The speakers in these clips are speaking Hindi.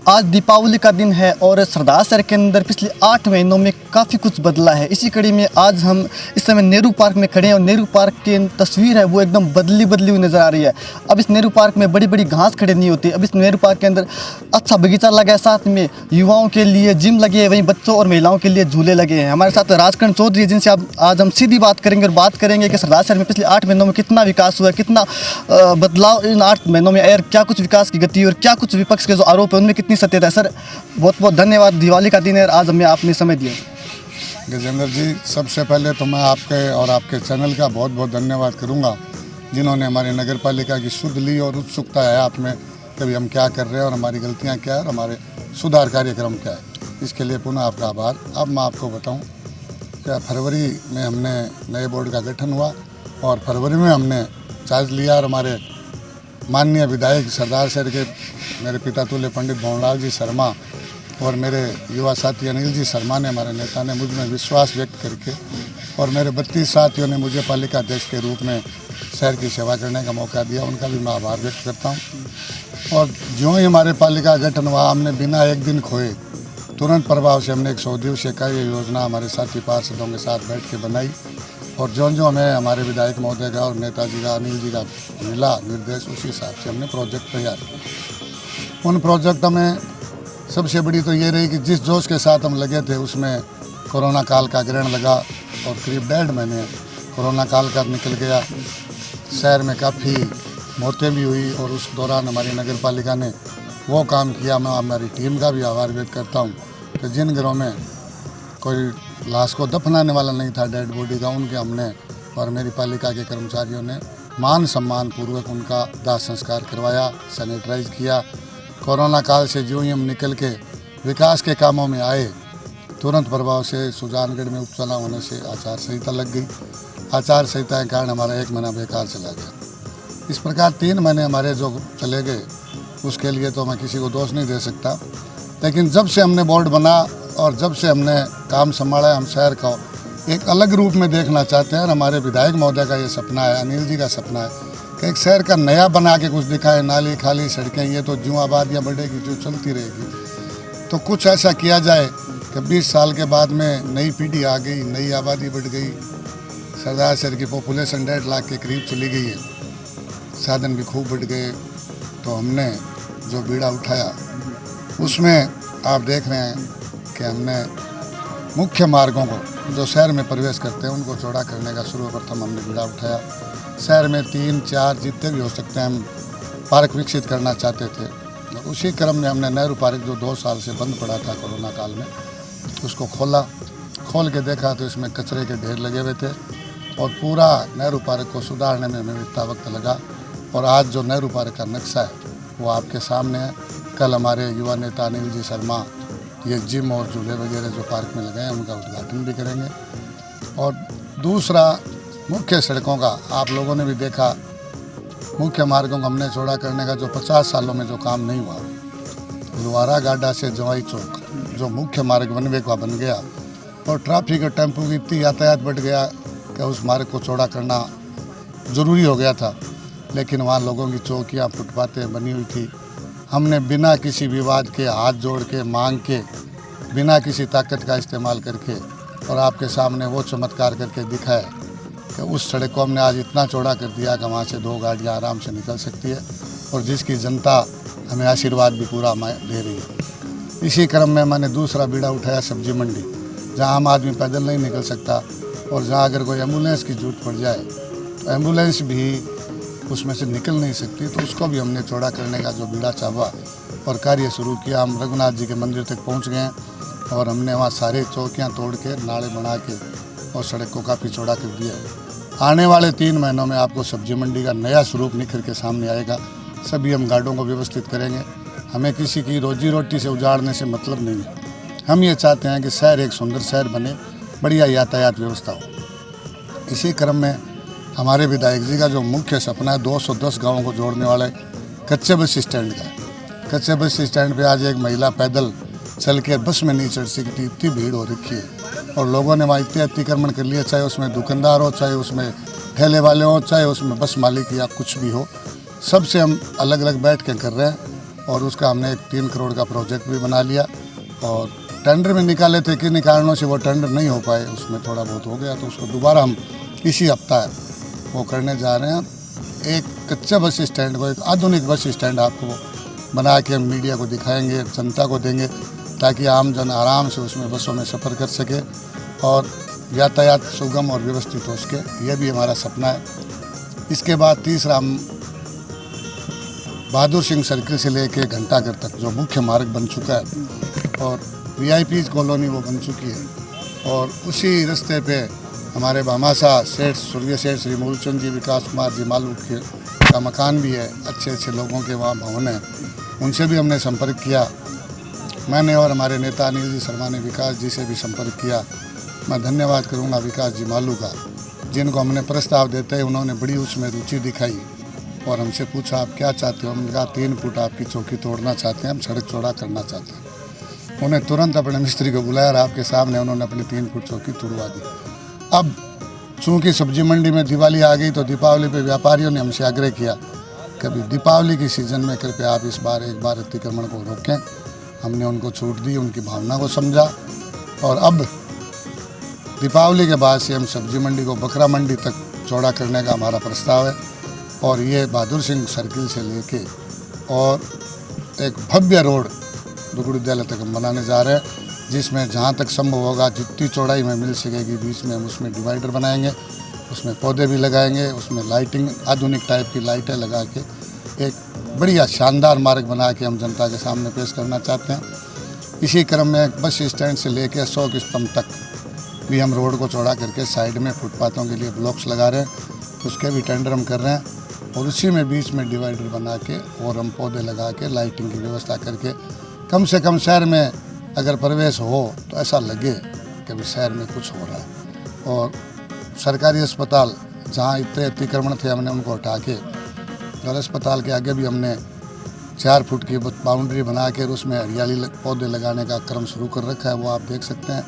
आज दीपावली का दिन है और सरदार शहर के अंदर पिछले 8 महीनों में काफ़ी कुछ बदला है। इसी कड़ी में आज हम इस समय नेहरू पार्क में खड़े हैं और नेहरू पार्क की तस्वीर है वो एकदम बदली हुई नज़र आ रही है। अब इस नेहरू पार्क में बड़ी बड़ी घास खड़ी नहीं होती। अब इस नेहरू पार्क के अंदर अच्छा बगीचा लगा है, साथ में युवाओं के लिए जिम लगे हैं, वहीं बच्चों और महिलाओं के लिए झूले लगे हैं। हमारे साथ राजकरण चौधरी है, जिनसे आज हम सीधी बात करेंगे और बात करेंगे कि सरदार शहर में पिछले 8 महीनों में कितना विकास हुआ है, कितना बदलाव इन 8 महीनों में और क्या कुछ विकास की गति और क्या कुछ विपक्ष के जो आरोप है उनमें कितनी सत्यता है। सर बहुत बहुत धन्यवाद, दिवाली का दिन है और आज हमें आपने समय दिया। गजेंद्र जी, सबसे पहले तो मैं आपके और आपके चैनल का बहुत बहुत धन्यवाद करूंगा, जिन्होंने हमारी नगर पालिका की सुध ली और उत्सुकता है आप में कभी हम क्या कर रहे हैं और हमारी गलतियां क्या है और हमारे सुधार कार्यक्रम क्या है। इसके लिए पुनः आपका आभार। अब मैं आपको बताऊं कि फरवरी में हमने नए बोर्ड का गठन हुआ और फरवरी में हमने चार्ज लिया और हमारे माननीय विधायक सरदार शहर के मेरे पिता तुल्य पंडित भंवरलाल जी शर्मा और मेरे युवा साथी अनिल जी शर्मा ने, हमारे नेता ने मुझ में विश्वास व्यक्त करके और मेरे 32 साथियों ने मुझे पालिका अध्यक्ष के रूप में शहर की सेवा करने का मौका दिया। उनका भी मैं आभार व्यक्त करता हूं। और ज्यों ही हमारे पालिका गठन हुआ, हमने बिना एक दिन खोए तुरंत प्रभाव से हमने एक 100 दिवसीय कार्य योजना हमारे साथी पार्षदों के साथ बैठ के बनाई और जो हमें हमारे विधायक महोदय का और नेताजी का, अनिल जी का मिला निर्देश, उसी हिसाब से हमने प्रोजेक्ट तैयार किया। उन प्रोजेक्टों में सबसे बड़ी तो ये रही कि जिस जोश के साथ हम लगे थे उसमें कोरोना काल का ग्रहण लगा और करीब 1.5 महीने कोरोना काल का निकल गया। शहर में काफ़ी मौतें भी हुई और उस दौरान हमारी नगर पालिका ने वो काम किया। मैं हमारी टीम का भी आभार व्यक्त करता हूँ कि जिन घरों में कोई लाश को दफनाने वाला नहीं था, डेड बॉडी का, उनके हमने और मेरी पालिका के कर्मचारियों ने मान सम्मान पूर्वक उनका दाह संस्कार करवाया, सैनिटाइज किया। कोरोना काल से जो ही हम निकल के विकास के कामों में आए, तुरंत प्रभाव से सुजानगढ़ में उपचुनाव होने से आचार संहिता लग गई। आचार संहिता के कारण हमारा 1 महीना बेकार चला गया। इस प्रकार 3 महीने हमारे जो चले गए, उसके लिए तो मैं किसी को दोष नहीं दे सकता। लेकिन जब से हमने बोर्ड बना और जब से हमने काम संभाला, हम शहर को एक अलग रूप में देखना चाहते हैं। और हमारे विधायक महोदय का ये सपना है, अनिल जी का सपना है कि एक शहर का नया बना के कुछ दिखाए। नाली खाली सड़कें, ये तो ज्यों आबादियाँ बढ़ेगी जो चलती रहेगी, तो कुछ ऐसा किया जाए कि 20 साल के बाद में नई पीढ़ी आ गई, नई आबादी बढ़ गई, सरदार शहर की पॉपुलेशन 1.5 लाख के करीब चली गई है, साधन भी खूब बढ़ गए। तो हमने जो बीड़ा उठाया उसमें आप देख रहे हैं कि हमने मुख्य मार्गों को जो शहर में प्रवेश करते हैं उनको चौड़ा करने का सर्वप्रथम हमने बीड़ा उठाया। शहर में 3-4 जितने भी हो सकते हैं हम पार्क विकसित करना चाहते थे। तो उसी क्रम में हमने नेहरू पार्क जो 2 साल से बंद पड़ा था कोरोना काल में, उसको खोल के देखा तो इसमें कचरे के ढेर लगे हुए थे और पूरा नेहरू पार्क को सुधारने में हमें इतना वक्त लगा। और आज जो नेहरू पार्क का नक्शा है वो आपके सामने है। कल हमारे युवा नेता अनिल जी शर्मा ये जिम और झूले वगैरह जो पार्क में लगे हैं उनका उद्घाटन भी करेंगे। और दूसरा, मुख्य सड़कों का आप लोगों ने भी देखा, मुख्य मार्गों को हमने चौड़ा करने का जो 50 सालों में जो काम नहीं हुआ, लोहारा गाडा से जवाई चौक जो मुख्य मार्ग बनवे का बन गया और ट्रैफिक और टेम्पो की इतनी यातायात बढ़ गया कि उस मार्ग को चौड़ा करना ज़रूरी हो गया था। लेकिन वहाँ लोगों की चौकियाँ, फुटपातें बनी हुई थी। हमने बिना किसी विवाद के, हाथ जोड़ के, मांग के, बिना किसी ताकत का इस्तेमाल करके और आपके सामने वो चमत्कार करके दिखाए कि उस सड़क को हमने आज इतना चौड़ा कर दिया कि वहाँ से 2 गाड़ियाँ आराम से निकल सकती है और जिसकी जनता हमें आशीर्वाद भी पूरा दे रही है। इसी क्रम में मैंने दूसरा बीड़ा उठाया सब्जी मंडी, जहाँ आम आदमी पैदल नहीं निकल सकता और जहाँ अगर कोई एम्बुलेंस की जरूरत पड़ जाए तो एम्बुलेंस भी उसमें से निकल नहीं सकती, तो उसको भी हमने चौड़ा करने का जो बीड़ा चाहा और कार्य शुरू किया। हम रघुनाथ जी के मंदिर तक पहुंच गए और हमने वहाँ सारे चौकियाँ तोड़ के, नाले बना के और सड़क को काफ़ी चौड़ा कर दिया। आने वाले 3 महीनों में आपको सब्जी मंडी का नया स्वरूप निखर के सामने आएगा। सभी हम गार्डों को व्यवस्थित करेंगे। हमें किसी की रोजी रोटी से उजाड़ने से मतलब नहीं है। हम ये चाहते हैं कि शहर एक सुंदर शहर बने, बढ़िया यातायात व्यवस्था हो। इसी क्रम में हमारे विधायक जी का जो मुख्य सपना है 210 गाँवों को जोड़ने वाले कच्चे बस स्टैंड का। कच्चे बस स्टैंड पे आज एक महिला पैदल चल के बस में नहीं चढ़ सकती, इतनी भीड़ हो रखी है और लोगों ने वहाँ इतने अतिक्रमण कर लिया, चाहे उसमें दुकानदार हो, चाहे उसमें ठेले वाले हों, चाहे उसमें बस मालिक या कुछ भी हो। सबसे हम अलग अलग बैठ के कर रहे हैं और उसका हमने एक 3 करोड़ का प्रोजेक्ट भी बना लिया। और टेंडर में निकाले थे, किन्हीं कारणों से वो टेंडर नहीं हो पाए, उसमें थोड़ा बहुत हो गया, तो उसको दोबारा हम इसी हफ्ता वो करने जा रहे हैं। एक कच्चे बस स्टैंड को एक आधुनिक बस स्टैंड आपको बना के हम मीडिया को दिखाएंगे, जनता को देंगे, ताकि आम जन आराम से उसमें बसों में सफ़र कर सके और यातायात सुगम और व्यवस्थित हो सके। यह भी हमारा सपना है। इसके बाद तीसरा, हम बहादुर सिंह सर्किल से लेके घंटाघर तक जो मुख्य मार्ग बन चुका है और VIP कॉलोनी वो बन चुकी है, और उसी रास्ते पे हमारे भामाशाह सेठ स्वर्गीय सेठ श्री मूलचंद जी, विकास कुमार जी मालू का मकान भी है, अच्छे अच्छे लोगों के वहाँ भवन हैं, उनसे भी हमने संपर्क किया। मैंने और हमारे नेता अनिल जी शर्मा ने विकास जी से भी संपर्क किया। मैं धन्यवाद करूँगा विकास जी मालू का, जिनको हमने प्रस्ताव देते हैं उन्होंने बड़ी उसमें रुचि दिखाई और हमसे पूछा आप क्या चाहते हो। हमने कहा 3 फुट आपकी चौकी तोड़ना चाहते हैं, हम सड़क चौड़ा करना चाहते हैं। उन्हें तुरंत अपने मिस्त्री को बुलाया और आपके सामने उन्होंने अपनी 3 फुट चौकी तुड़वा दी। अब चूँकि सब्जी मंडी में दिवाली आ गई तो दीपावली पे व्यापारियों ने हमसे आग्रह किया कभी दीपावली की सीज़न में कृपया आप एक बार अतिक्रमण को रोकें। हमने उनको छूट दी, उनकी भावना को समझा, और अब दीपावली के बाद से हम सब्जी मंडी को बकरा मंडी तक चौड़ा करने का हमारा प्रस्ताव है। और ये बहादुर सिंह सर्किल से लेके और एक भव्य रोड दुगुड़ विद्यालय तक हम बनाने जा रहे हैं, जिसमें जहाँ तक संभव होगा जितनी चौड़ाई में मिल सकेगी बीच में हम उसमें डिवाइडर बनाएंगे, उसमें पौधे भी लगाएंगे, उसमें लाइटिंग आधुनिक टाइप की लाइटें लगा के एक बढ़िया शानदार मार्ग बना के हम जनता के सामने पेश करना चाहते हैं। इसी क्रम में बस स्टैंड से लेकर 100 स्तंभ तक भी हम रोड को चौड़ा करके साइड में फुटपाथों के लिए ब्लॉक्स लगा रहे हैं, उसके भी टेंडर हम कर रहे हैं, और उसी में बीच में डिवाइडर बना के और हम पौधे लगा के लाइटिंग की व्यवस्था करके कम से कम शहर में अगर प्रवेश हो तो ऐसा लगे कि भी शहर में कुछ हो रहा है। और सरकारी अस्पताल जहाँ इतने अतिक्रमण थे हमने उनको हटा के, और अस्पताल के आगे भी हमने 4 फुट की बाउंड्री बना के उसमें हरियाली पौधे लगाने का क्रम शुरू कर रखा है, वो आप देख सकते हैं,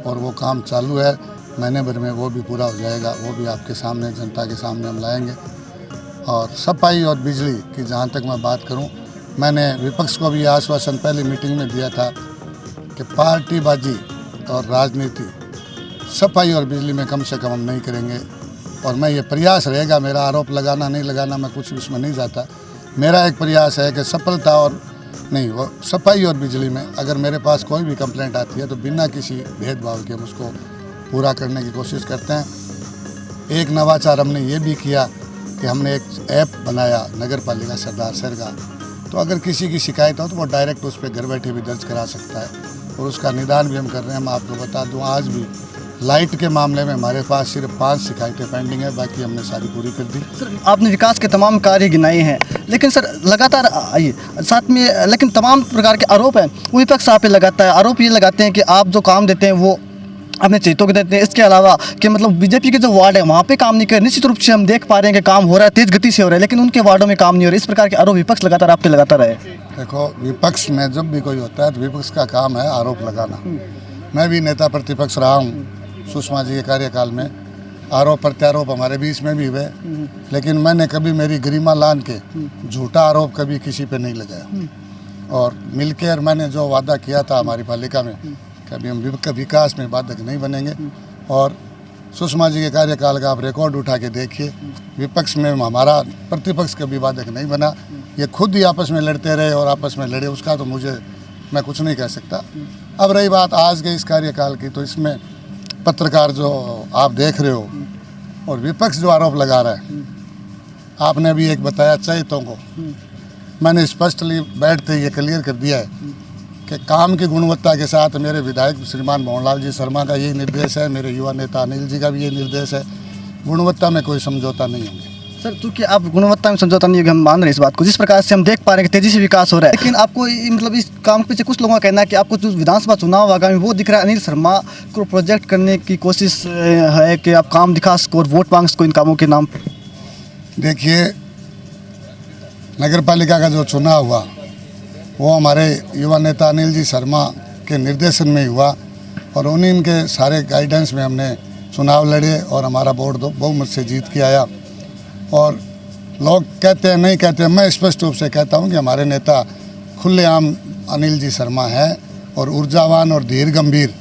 और वो काम चालू है। महीने भर में वो भी पूरा हो जाएगा, वो भी आपके सामने जनता के सामने हम लाएंगे। और सफाई और बिजली की जहाँ तक मैं बात करूँ, मैंने विपक्ष को भी आश्वासन पहले मीटिंग में दिया था कि पार्टीबाजी और राजनीति सफाई और बिजली में कम से कम हम नहीं करेंगे। और मैं ये प्रयास रहेगा, मेरा आरोप लगाना नहीं लगाना मैं कुछ इसमें नहीं जाता, मेरा एक प्रयास है कि सफलता और नहीं वो सफाई और बिजली में अगर मेरे पास कोई भी कंप्लेंट आती है तो बिना किसी भेदभाव के हम उसको पूरा करने की कोशिश करते हैं। एक नवाचार हमने ये भी किया कि हमने एक ऐप बनाया नगर पालिका सरदार सर का, तो अगर किसी की शिकायत हो तो वो डायरेक्ट उस पर घर बैठे भी दर्ज करा सकता है, और उसका निदान भी हम कर रहे हैं। मैं आपको बता दूं, आज भी लाइट के मामले में हमारे पास सिर्फ 5 शिकायतें पेंडिंग है, बाकी हमने सारी पूरी कर दी। सर, आपने विकास के तमाम कार्य गिनाए हैं, लेकिन सर लगातार आइए साथ में, लेकिन तमाम प्रकार के आरोप हैं वो विपक्ष आप पे लगाता है। आरोप ये लगाते हैं कि आप जो काम देते हैं वो अपने चेतों को देते हैं, इसके अलावा कि मतलब बीजेपी के जो वार्ड है वहाँ पे काम नहीं कर। निश्चित रूप से हम देख पा रहे हैं कि काम हो रहा है, तेज़ गति से हो रहा है, लेकिन उनके वार्डों में काम नहीं हो रहा है। इस प्रकार के आरोप विपक्ष लगातार आप पे लगाता रहे। देखो, विपक्ष में जब भी कोई होता है तो विपक्ष का काम है आरोप लगाना। मैं भी नेता प्रतिपक्ष रहा हूँ सुषमा जी के कार्यकाल में, आरोप प्रत्यारोप हमारे बीच में भी हुए, लेकिन मैंने कभी मेरी गरिमा लान के झूठा आरोप कभी किसी पे नहीं लगाया। और मिलकर मैंने जो वादा किया था हमारी पालिका में, कभी हम विकास में बाधक नहीं बनेंगे। और सुषमा जी के कार्यकाल का आप रिकॉर्ड उठा के देखिए, विपक्ष में हमारा प्रतिपक्ष कभी बाधक नहीं बना। ये खुद ही आपस में लड़ते रहे और आपस में लड़े, उसका तो मैं कुछ नहीं कह सकता। अब रही बात आज के इस कार्यकाल की, तो इसमें पत्रकार जो आप देख रहे हो और विपक्ष जो आरोप लगा रहा है, आपने अभी एक बताया चयतों को, मैंने स्पष्टली बैठते ये क्लियर कर दिया है कि काम की गुणवत्ता के साथ मेरे विधायक श्रीमान मोहनलाल जी शर्मा का यही निर्देश है, मेरे युवा नेता अनिल जी का भी यही निर्देश है, गुणवत्ता में कोई समझौता नहीं होंगे। सर, चूँकि आप गुणवत्ता में समझौता नहीं होगा, हम मान रहे हैं इस बात को, जिस प्रकार से हम देख पा रहे हैं कि तेज़ी से विकास हो रहा है, लेकिन आपको मतलब इस काम के पीछे कुछ लोगों का कहना है कि आपको जो विधानसभा चुनाव आगामी वो दिख रहा है, अनिल शर्मा को प्रोजेक्ट करने की कोशिश है कि आप काम दिखा सको और वोट मांग सको इन कामों के नाम पर। देखिए, नगर पालिका का जो चुनाव हुआ वो हमारे युवा नेता अनिल जी शर्मा के निर्देशन में हुआ, और उन्हीं के सारे गाइडेंस में हमने चुनाव लड़े और हमारा बोर्ड बहुमत से जीत के आया। और लोग कहते हैं नहीं कहते हैं, मैं स्पष्ट रूप से कहता हूं कि हमारे नेता खुलेआम अनिल जी शर्मा है और ऊर्जावान और धीर गंभीर,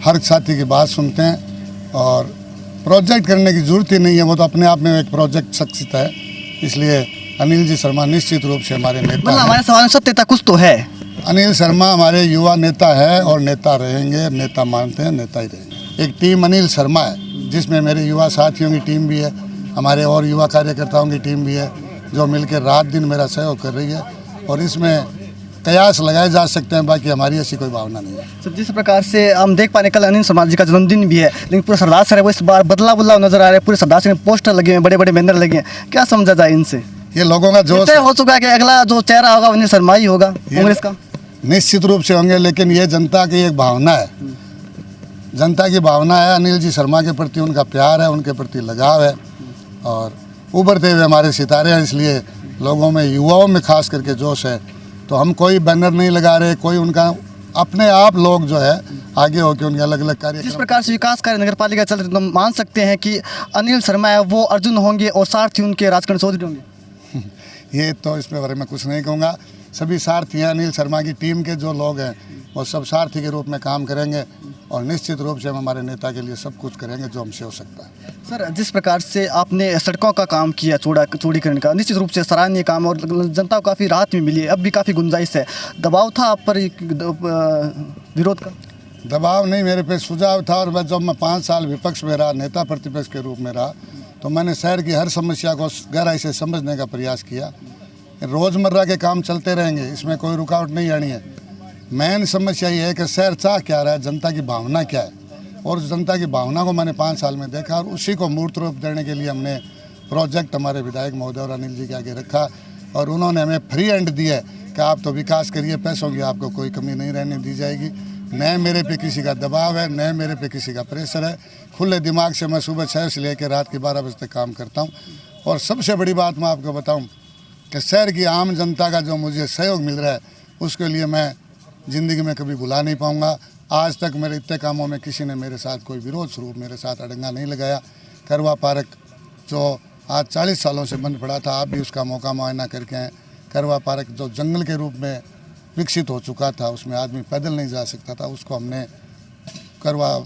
हर साथी की बात सुनते हैं और प्रोजेक्ट करने की ज़रूरत ही नहीं है, वो तो अपने आप में एक प्रोजेक्ट शख्सियत है। इसलिए अनिल जी शर्मा निश्चित रूप से हमारे नेता मतलब हैं। हमारे सवाल में सत्यता कुछ तो है। अनिल शर्मा हमारे युवा नेता है और नेता रहेंगे, नेता मानते हैं, नेता ही रहेंगे। एक टीम अनिल शर्मा है जिसमें मेरे युवा साथियों की टीम भी है, हमारे और युवा कार्यकर्ताओं की टीम भी है, जो मिलकर रात दिन मेरा सहयोग कर रही है और इसमें कयास लगाए जा सकते हैं, बाकी हमारी ऐसी कोई भावना नहीं है। सर जिस प्रकार से हम देख पा रहे कल अनिल शर्मा जी का जन्मदिन भी है, लेकिन पूरा सरदार सर है वो इस बार बदलाव नजर आ रहा है। पूरे सरदार सर में पोस्टर लगे हैं, बड़े बड़े बैनर लगे हैं, क्या समझा जाए इनसे? ये लोगों का जोश तय हो चुका है कि अगला जो चेहरा होगा अनिल शर्मा ही होगा कांग्रेस का। निश्चित रूप से होंगे, लेकिन ये जनता की एक भावना है, जनता की भावना है। अनिल जी शर्मा के प्रति उनका प्यार है, उनके प्रति लगाव है और उभरते हुए हमारे सितारे हैं, इसलिए लोगों में, युवाओं में खास करके जोश है। तो हम कोई बैनर नहीं लगा रहे, कोई उनका अपने आप लोग जो है आगे होकर उनके अलग अलग कार्य। जिस प्रकार से विकास कार्य नगर पालिका चल रही है, तो मान सकते हैं कि अनिल शर्मा है वो अर्जुन होंगे और सारथी उनके राजकरण चौधरी होंगे। ये तो इसके बारे में कुछ नहीं कहूँगा। सभी सारथी हैं, अनिल शर्मा की टीम के जो लोग हैं वो सब सारथी के रूप में काम करेंगे और निश्चित रूप से हम हमारे नेता के लिए सब कुछ करेंगे जो हमसे हो सकता है। सर जिस प्रकार से आपने सड़कों का काम किया, चौड़ीकरण का, निश्चित रूप से सराहनीय काम और जनता को काफ़ी राहत भी मिली है। अब भी काफ़ी गुंजाइश है, दबाव था आप पर विरोध का? दबाव नहीं, मेरे पे सुझाव था। और जब मैं 5 साल विपक्ष में रहा, नेता प्रतिपक्ष के रूप में रहा, तो मैंने शहर की हर समस्या को गहराई से समझने का प्रयास किया। रोज़मर्रा के काम चलते रहेंगे, इसमें कोई रुकावट नहीं आनी है। मेन समस्या ये है कि शहर चाह क्या रहा है, जनता की भावना क्या है, और जनता की भावना को मैंने 5 साल में देखा और उसी को मूर्त रूप देने के लिए हमने प्रोजेक्ट हमारे विधायक महोदय और अनिल जी के आगे रखा और उन्होंने हमें फ्री हैंड दिया कि आप तो विकास करिए, पैसों की आपको कोई कमी नहीं रहने दी जाएगी। न मेरे पे किसी का दबाव है, न मेरे पे किसी का प्रेशर है। खुले दिमाग से मैं सुबह 6 से लेकर रात के 12 बजे तक काम करता हूँ। और सबसे बड़ी बात मैं आपको बताऊँ कि शहर की आम जनता का जो मुझे सहयोग मिल रहा है, उसके लिए मैं ज़िंदगी में कभी भुला नहीं पाऊँगा। आज तक मेरे इतने कामों में किसी ने मेरे साथ कोई विरोध स्वरूप मेरे साथ अड़ंगा नहीं लगाया। करवा पार्क जो आज 40 सालों से बंद पड़ा था, आप भी उसका मौका मुआयना करके आए। करवा पार्क जो जंगल के रूप में विकसित हो चुका था, उसमें आदमी पैदल नहीं जा सकता था, उसको हमने करवा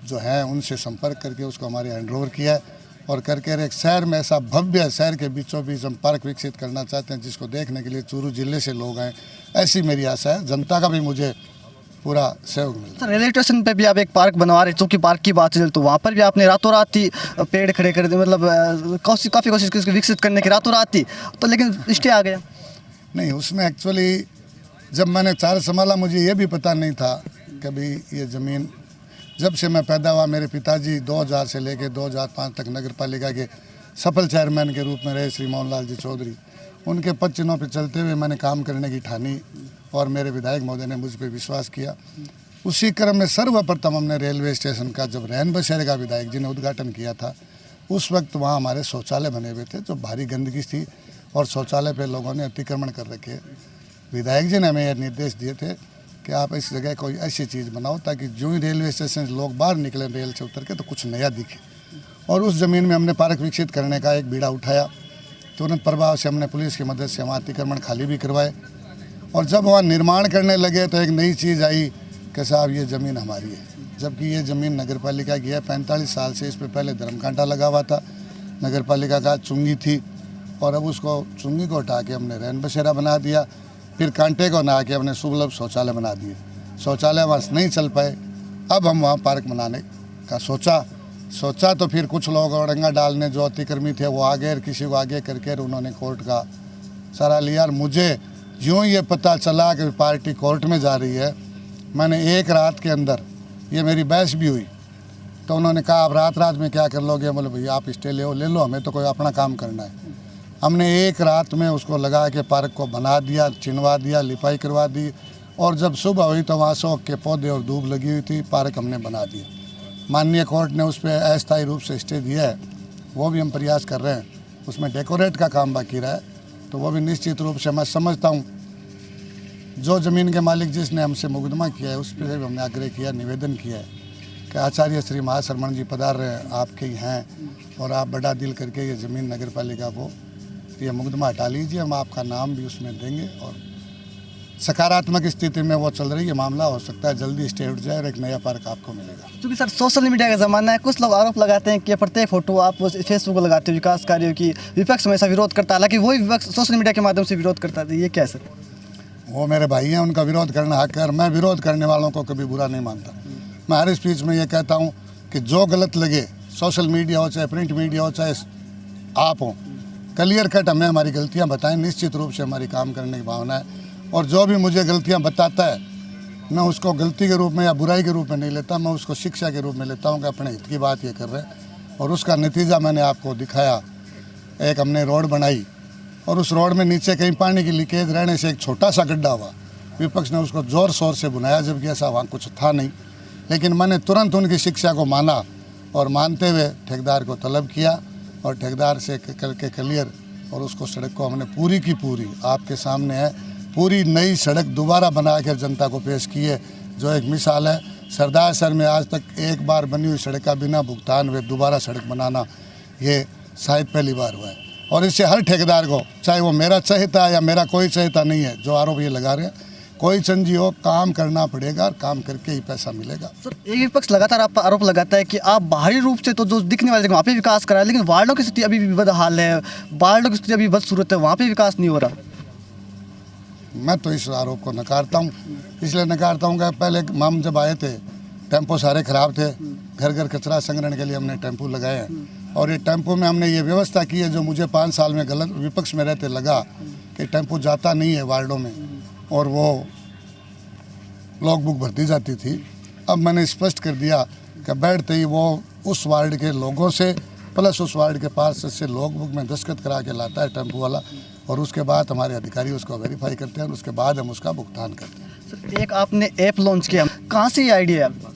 जो है उनसे संपर्क करके उसको हमारे हैंड ओवर किया है और करके एक शहर में ऐसा भव्य शहर के बीचों बीच हम पार्क विकसित करना चाहते हैं, जिसको देखने के लिए चूरू जिले से लोग आएँ। ऐसी मेरी आशा है। जनता का भी मुझे पूरा सहयोग मिलता है। सर रेलवे स्टेशन पे भी आप एक पार्क बनवा रहे, चौकी पार्क की बात चले तो वहाँ पर भी आपने रातों रात ही पेड़ खड़े कर दिए, मतलब काफ़ी कोशिश की उसको विकसित करने की, रातों रात ही, तो लेकिन स्टे आ गया। नहीं, उसमें एक्चुअली जब मैंने 4 संभाला, मुझे ये भी पता नहीं था कभी ये ज़मीन, जब से मैं पैदा हुआ, मेरे पिताजी 2000 से लेकर 2005 तक नगर पालिका के सफल चेयरमैन के रूप में रहे, श्री मोहन लाल जी चौधरी। उनके पद चिन्हों पर चलते हुए मैंने काम करने की ठानी और मेरे विधायक महोदय ने मुझ पर विश्वास किया। उसी क्रम में सर्वप्रथम हमने रेलवे स्टेशन का, जब रैन बसेरे का विधायक जी ने उद्घाटन किया था, उस वक्त वहाँ हमारे शौचालय बने हुए थे जो भारी गंदगी थी और शौचालय पे लोगों ने अतिक्रमण कर रखे। विधायक जी ने हमें यह निर्देश दिए थे कि आप इस जगह कोई ऐसी चीज़ बनाओ ताकि जो ही रेलवे स्टेशन से लोग बाहर निकले रेल से उतर के तो कुछ नया दिखे। और उस ज़मीन में हमने पार्क विकसित करने का एक बीड़ा उठाया। तुरंत प्रभाव से हमने पुलिस की मदद से वहाँ अतिक्रमण खाली भी करवाए और जब वहाँ निर्माण करने लगे तो एक नई चीज़ आई कि साहब ये ज़मीन हमारी है, जबकि ये ज़मीन नगर पालिका की है। 45 साल से इस पर पहले धर्मकांटा लगा हुआ था, नगर पालिका का चुंगी थी और अब उसको चुंगी को हटा के हमने रैन बसेरा बना दिया, फिर कांटे को नहा के हमने सुलभ शौचालय बना दिए। शौचालय वहाँ नहीं चल पाए, अब हम वहाँ पार्क बनाने का सोचा तो फिर कुछ लोग अड़ंगा डालने जो अतिक्रमी थे वो आगे और किसी को आगे करके उन्होंने कोर्ट का सहारा लिया। और मुझे यूँ ये पता चला कि पार्टी कोर्ट में जा रही है, मैंने एक रात के अंदर, ये मेरी बहस भी हुई, तो उन्होंने कहा आप रात में क्या कर लोगे? बोले भैया आप स्टे ले लो, हमें तो कोई अपना काम करना है। हमने एक रात में उसको लगा के पार्क को बना दिया, चिनवा दिया, लिपाई करवा दी और जब सुबह हुई तो वहाँ शौक के पौधे और धूप लगी हुई थी, पार्क हमने बना दिया। माननीय कोर्ट ने उस पर अस्थायी रूप से स्टे दिया है, वो भी हम प्रयास कर रहे हैं। उसमें डेकोरेट का काम बाकी रहा है, तो वो भी निश्चित रूप से मैं समझता हूँ जो ज़मीन के मालिक जिसने हमसे मुकदमा किया है उस पर भी हमने आग्रह किया, निवेदन किया है कि आचार्य श्री महाशरमण जी पधार रहे हैं, आपके ही हैं और आप बड़ा दिल करके ये ज़मीन नगर पालिका को ये मुकदमा हटा लीजिए, हम आपका नाम भी उसमें देंगे और सकारात्मक स्थिति में वो चल रही है, मामला हो सकता है जल्दी स्टे उठ जाए और एक नया पार्क आपको मिलेगा। क्योंकि सर सोशल मीडिया का ज़माना है, कुछ लोग आरोप लगाते हैं कि प्रत्येक फोटो आप फेसबुक पर लगाते हो विकास कार्यों की, विपक्ष हमेशा विरोध करता है, हालांकि वही विपक्ष सोशल मीडिया के माध्यम से विरोध करता है, ये क्या है सर? वो मेरे भाई हैं, उनका विरोध करना हक है और मैं विरोध करने वालों को कभी बुरा नहीं मानता। मैं हर स्पीच में ये कहता हूँ कि जो गलत लगे, सोशल मीडिया हो चाहे प्रिंट मीडिया हो चाहे आप हो, क्लियर कट हमें हमारी गलतियाँ बताएं। निश्चित रूप से हमारी काम करने की भावना है और जो भी मुझे गलतियाँ बताता है मैं उसको गलती के रूप में या बुराई के रूप में नहीं लेता, मैं उसको शिक्षा के रूप में लेता हूँ कि अपने हित की बात ये कर रहे हैं। और उसका नतीजा मैंने आपको दिखाया। एक हमने रोड बनाई और उस रोड में नीचे कहीं पानी की लीकेज रहने से एक छोटा सा गड्ढा हुआ, विपक्ष ने उसको ज़ोर शोर से बुनाया जबकि ऐसा वहाँ कुछ था नहीं। लेकिन मैंने तुरंत उनकी शिक्षा को माना और मानते हुए ठेकेदार को तलब किया और ठेकेदार से करके क्लियर, और उसको सड़क को हमने पूरी की पूरी आपके सामने है, पूरी नई सड़क दोबारा बनाकर जनता को पेश की है, जो एक मिसाल है। सरदार सर में आज तक एक बार बनी हुई सड़क का बिना भुगतान हुए दोबारा सड़क बनाना ये शायद पहली बार हुआ है। और इससे हर ठेकेदार को, चाहे वो मेरा चहेता या मेरा कोई चहेता नहीं है, जो आरोप ये लगा रहे हैं, कोई चंजी हो, काम करना पड़ेगा और काम करके ही पैसा मिलेगा। सर एक विपक्ष लगातार आप पर आरोप लगाता है कि आप बाहरी रूप से तो जो दिखने वाले जगह वहाँ पे विकास करा है, लेकिन वार्डों की स्थिति अभी भी बदहाल है, वार्डों की स्थिति अभी बदसूरत है, वहाँ पे विकास नहीं हो रहा। मैं तो इस आरोप को नकारता हूँ। इसलिए नकारता हूँ कि पहले हम जब आए थे टेम्पो सारे ख़राब थे, घर घर कचरा संग्रहण के लिए हमने टेम्पो लगाए हैं और ये टेम्पो में हमने ये व्यवस्था की है जो मुझे 5 साल में गलत विपक्ष में रहते लगा कि टेम्पो जाता नहीं है वार्डों में और वो लॉग बुक भरती जाती थी। अब मैंने स्पष्ट कर दिया कि बैठते ही वो उस वार्ड के लोगों से प्लस उस वार्ड के पास से लॉग बुक में दस्तखत करा के लाता है टेम्पो वाला और उसके बाद हमारे अधिकारी उसको वेरीफाई करते हैं और उसके बाद हम उसका भुगतान करते हैं। सर एक आपने ऐप लॉन्च किया, कहाँ से ये आइडिया है आपके पास?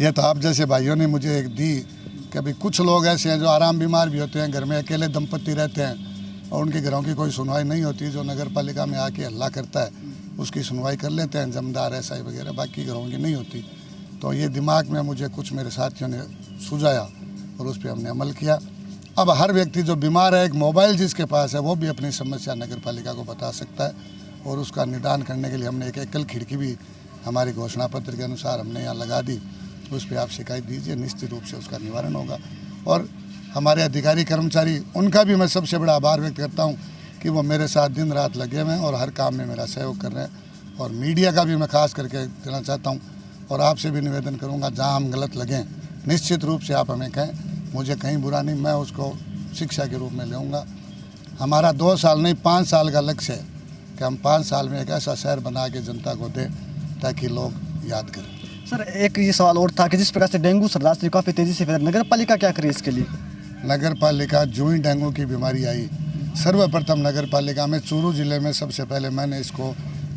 ये तो आप जैसे भाइयों ने मुझे एक दी कि अभी कुछ लोग ऐसे हैं जो आराम बीमार भी होते हैं, घर में अकेले दंपत्ति रहते हैं और उनके घरों की कोई सुनवाई नहीं होती, जो नगर पालिका में आके हल्ला करता है उसकी सुनवाई कर लेते हैं, जमदार एसआई वगैरह, बाकी घरों की नहीं होती। तो ये दिमाग में मुझे कुछ मेरे साथियों ने सुझाया और उस पर हमने अमल किया। अब हर व्यक्ति जो बीमार है, एक मोबाइल जिसके पास है, वो भी अपनी समस्या नगर पालिका को बता सकता है और उसका निदान करने के लिए हमने एक एकल खिड़की भी हमारी घोषणा पत्र के अनुसार हमने यहाँ लगा दी। उस पर आप शिकायत दीजिए, निश्चित रूप से उसका निवारण होगा। और हमारे अधिकारी कर्मचारी, उनका भी मैं सबसे बड़ा आभार व्यक्त करता हूँ कि वो मेरे साथ दिन रात लगे हुए हैं और हर काम में मेरा सहयोग कर रहे हैं। और मीडिया का भी मैं खास करके देना चाहता हूँ और आपसे भी निवेदन करूँगा, जहाँ हम गलत लगें निश्चित रूप से आप हमें कहें, मुझे कहीं बुरा नहीं, मैं उसको शिक्षा के रूप में लूँगा। हमारा 2 साल नहीं 5 साल का लक्ष्य है कि हम 5 साल में एक ऐसा शहर बना के जनता को दें ताकि लोग याद करें। सर एक ये सवाल और था कि जिस प्रकार से डेंगू सरदार से काफ़ी तेज़ी से फैला, नगर पालिका क्या करे इसके लिए? नगर पालिका जो ही डेंगू की बीमारी आई, सर्वप्रथम नगर पालिका में चूरू जिले में सबसे पहले मैंने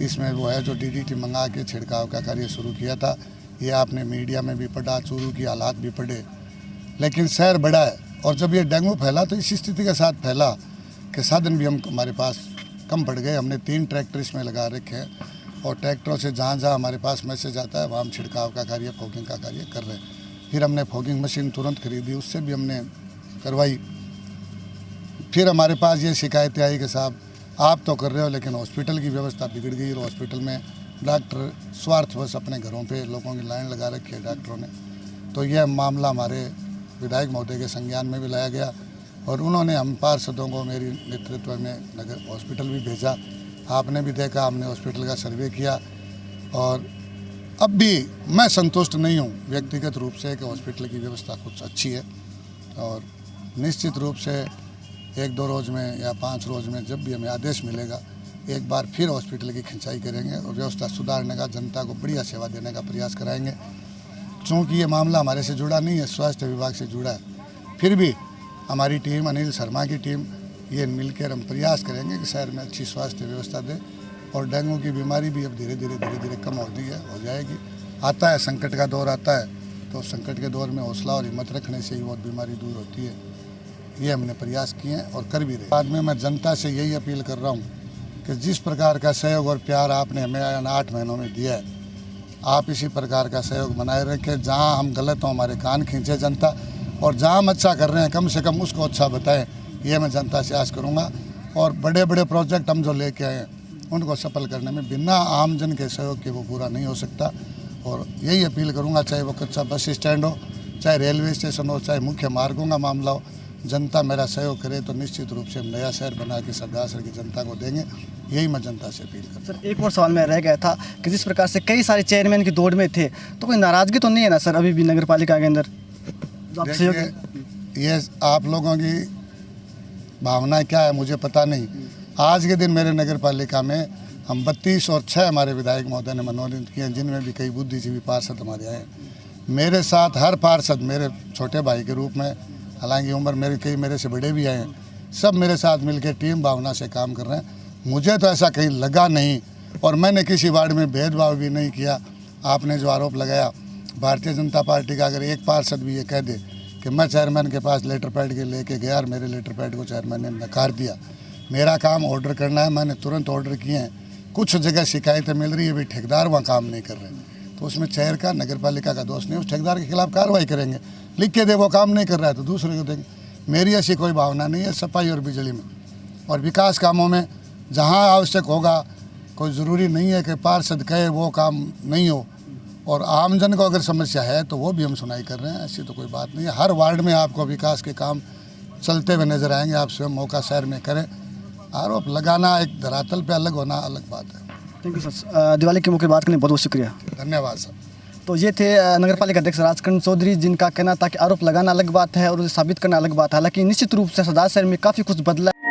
इसमें वो है जो डीडीटी मंगा के छिड़काव का कार्य शुरू किया था। ये आपने मीडिया में भी पढ़ा, चूरू की हालात भी पढ़े। लेकिन शहर बड़ा है और जब ये डेंगू फैला तो इस स्थिति के साथ फैला कि साधन भी हमारे पास कम पड़ गए। हमने 3 ट्रैक्टर इसमें लगा रखे हैं और ट्रैक्टरों से जहाँ जहाँ हमारे पास मैसेज आता है वहाँ हम छिड़काव का कार्य, फॉगिंग का कार्य कर रहे हैं। फिर हमने फॉगिंग मशीन तुरंत खरीदी, उससे भी हमने करवाई। फिर हमारे पास ये शिकायतें आई कि साहब आप तो कर रहे हो लेकिन हॉस्पिटल की व्यवस्था बिगड़ गई और हॉस्पिटल में डॉक्टर स्वार्थवश अपने घरों पे लोगों की लाइन लगा रखी है डॉक्टरों ने। तो यह मामला हमारे विधायक महोदय के संज्ञान में भी लाया गया और उन्होंने हम पार्षदों को मेरी नेतृत्व में नगर हॉस्पिटल भी भेजा। आपने भी देखा, हमने हॉस्पिटल का सर्वे किया और अब भी मैं संतुष्ट नहीं हूँ व्यक्तिगत रूप से कि हॉस्पिटल की व्यवस्था कुछ अच्छी है और निश्चित रूप से 1-2 रोज़ में या 5 रोज़ में जब भी हमें आदेश मिलेगा एक बार फिर हॉस्पिटल की खिंचाई करेंगे और व्यवस्था सुधारने का, जनता को बढ़िया सेवा देने का प्रयास कराएंगे। चूँकि ये मामला हमारे से जुड़ा नहीं है, स्वास्थ्य विभाग से जुड़ा है, फिर भी हमारी टीम, अनिल शर्मा की टीम, ये मिलकर हम प्रयास करेंगे कि शहर में अच्छी स्वास्थ्य व्यवस्था दे और डेंगू की बीमारी भी अब धीरे धीरे कम हो रही है, हो जाएगी। आता है संकट का दौर आता है तो संकट के दौर में हौसला और हिम्मत रखने से ही बहुत बीमारी दूर होती है। ये हमने प्रयास किए हैं और कर भी रहे। बाद में मैं जनता से यही अपील कर रहा हूँ कि जिस प्रकार का सहयोग और प्यार आपने हमें 8 महीनों में दिया है, आप इसी प्रकार का सहयोग बनाए रखें। जहाँ हम गलत हों हमारे कान खींचे जनता और जहाँ हम अच्छा कर रहे हैं कम से कम उसको अच्छा बताएं। ये मैं जनता से आस करूँगा। और बड़े बड़े प्रोजेक्ट हम जो लेके आए हैं उनको सफल करने में बिना आमजन के सहयोग के वो पूरा नहीं हो सकता। और यही अपील करूंगा, चाहे वो कच्चा बस स्टैंड हो, चाहे रेलवे स्टेशन हो, चाहे मुख्य मार्गों का मामला हो, जनता मेरा सहयोग करे तो निश्चित रूप से हम नया शहर बना के सरदासर की जनता को देंगे। यही मैं जनता से अपील करता हूं। सर एक और सवाल में रह गया था कि जिस प्रकार से कई सारे चेयरमैन की दौड़ में थे, तो कोई नाराज़गी तो नहीं है ना सर अभी भी नगर पालिका के अंदर? जो आप सहयोग- देखिए, ये आप लोगों की भावना क्या है मुझे पता नहीं। आज के दिन मेरे नगर पालिका में हम 32 और 6 हमारे विधायक महोदय ने मनोनीत किए हैं, जिनमें भी कई बुद्धिजीवी पार्षद हमारे आए। मेरे साथ हर पार्षद मेरे छोटे भाई के रूप में, हालांकि उम्र मेरी कई मेरे से बड़े भी आए हैं, सब मेरे साथ मिलकर टीम भावना से काम कर रहे हैं। मुझे तो ऐसा कहीं लगा नहीं और मैंने किसी वार्ड में भेदभाव भी नहीं किया। आपने जो आरोप लगाया, भारतीय जनता पार्टी का अगर एक पार्षद भी ये कह दे कि मैं चेयरमैन के पास लेटर पैड के लेके गया और मेरे लेटर पैड को चेयरमैन ने नकार दिया। मेरा काम ऑर्डर करना है, मैंने तुरंत ऑर्डर किए हैं। कुछ जगह शिकायतें मिल रही है, भी ठेकेदार वहाँ काम नहीं कर रहे, तो उसमें शहर का नगर पालिका का दोष नहीं, उस ठेकेदार के खिलाफ कार्रवाई करेंगे। लिख के दे वो काम नहीं कर रहा है तो दूसरे को देंगे। मेरी ऐसी कोई भावना नहीं है सफाई और बिजली में और विकास कामों में। जहाँ आवश्यक होगा, कोई ज़रूरी नहीं है कि पार्षद कहे वो काम नहीं हो, और आमजन को अगर समस्या है तो वो भी हम सुनाई कर रहे हैं। ऐसी तो कोई बात नहीं है। हर वार्ड में आपको विकास के काम चलते हुए नजर आएंगे। आप स्वयं मौका शहर में करें। आरोप लगाना एक धरातल पे अलग होना अलग बात है। Thank you sir. दिवाली के मौके पर बात करने बहुत बहुत शुक्रिया। धन्यवाद सर। तो ये थे नगर पालिका अध्यक्ष राजकरण चौधरी, जिनका कहना था कि आरोप लगाना अलग बात है और उसे साबित करना अलग बात है। हालांकि निश्चित रूप से सरदार शहर में काफ़ी कुछ बदला है।